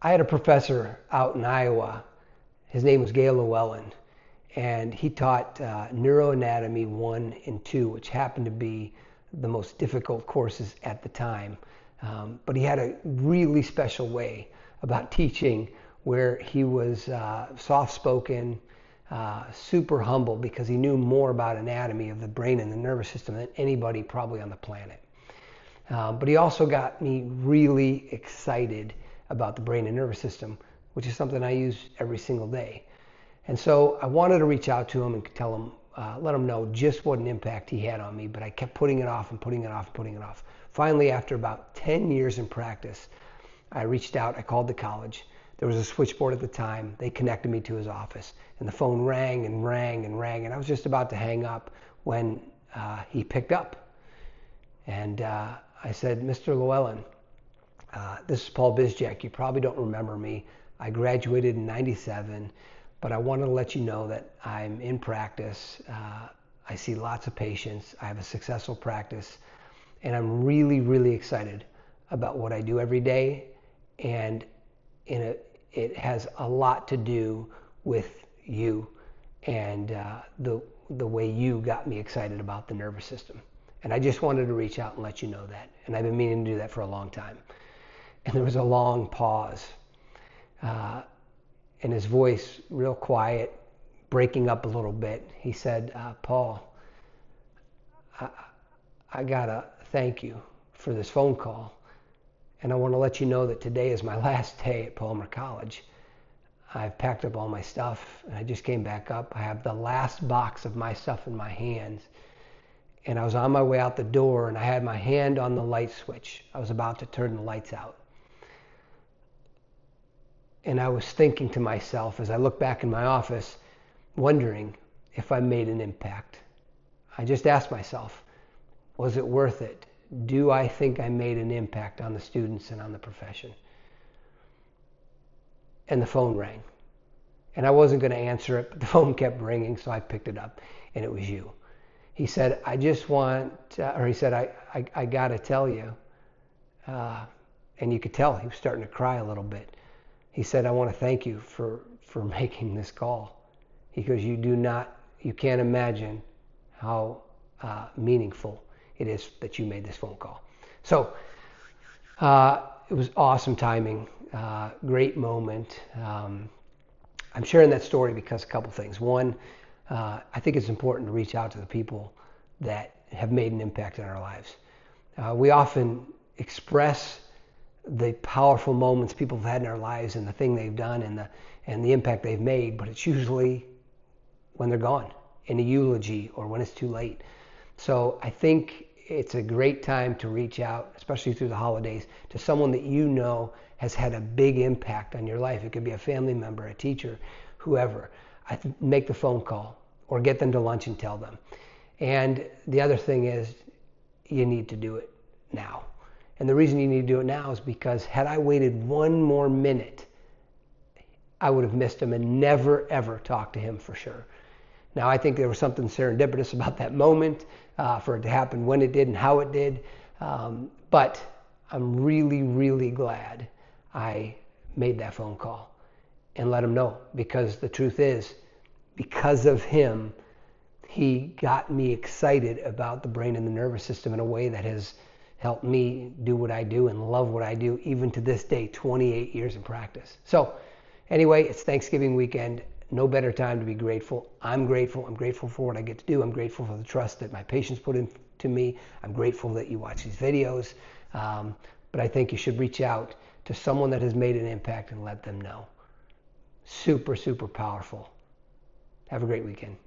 I had a professor out in Iowa. His name was Gail Llewellyn, and he taught Neuroanatomy 1 and 2, which happened to be the most difficult courses at the time. But he had a really special way about teaching where he was soft-spoken, super humble, because he knew more about anatomy of the brain and the nervous system than anybody probably on the planet. But he also got me really excited about the brain and nervous system, which is something I use every single day. And so I wanted to reach out to him and tell him, let him know just what an impact he had on me, but I kept putting it off and putting it off and putting it off. Finally, after about 10 years in practice, I reached out, I called the college. There was a switchboard at the time. They connected me to his office, and the phone rang and rang and rang, and I was just about to hang up when he picked up. And I said, Mr. Llewellyn, this is Paul Bizjack. You probably don't remember me. I graduated in '97, but I wanted to let you know that I'm in practice. I see lots of patients. I have a successful practice, and I'm really, really excited about what I do every day. And it has a lot to do with you and the way you got me excited about the nervous system. And I just wanted to reach out and let you know that. And I've been meaning to do that for a long time. And there was a long pause. And his voice, real quiet, breaking up a little bit. He said, Paul, I gotta thank you for this phone call. And I want to let you know that today is my last day at Palmer College. I've packed up all my stuff, and I just came back up. I have the last box of my stuff in my hands. And I was on my way out the door, and I had my hand on the light switch. I was about to turn the lights out. And I was thinking to myself as I looked back in my office, wondering if I made an impact. I just asked myself, was it worth it? Do I think I made an impact on the students and on the profession? And the phone rang. And I wasn't going to answer it, but the phone kept ringing, so I picked it up, and it was you. He said, I just want, or he said, I got to tell you, and you could tell he was starting to cry a little bit. He said, I want to thank you for making this call. He goes, you can't imagine how meaningful it is that you made this phone call. So it was awesome timing, great moment. I'm sharing that story because a couple things. One, I think it's important to reach out to the people that have made an impact in our lives. We often express the powerful moments people have had in their lives and the thing they've done and the impact they've made, but it's usually when they're gone, in a eulogy or when it's too late. So I think it's a great time to reach out, especially through the holidays, to someone that you know has had a big impact on your life. It could be a family member, a teacher, whoever. Make the phone call or get them to lunch and tell them. And the other thing is, you need to do it now. And the reason you need to do it now is because had I waited one more minute, I would have missed him and never, ever talked to him for sure. Now, I think there was something serendipitous about that moment for it to happen when it did and how it did. But I'm really, really glad I made that phone call and let him know, because the truth is, because of him, he got me excited about the brain and the nervous system in a way that has helped me do what I do and love what I do, even to this day, 28 years in practice. So anyway, it's Thanksgiving weekend. No better time to be grateful. I'm grateful. I'm grateful for what I get to do. I'm grateful for the trust that my patients put into me. I'm grateful that you watch these videos. But I think you should reach out to someone that has made an impact and let them know. Super, super powerful. Have a great weekend.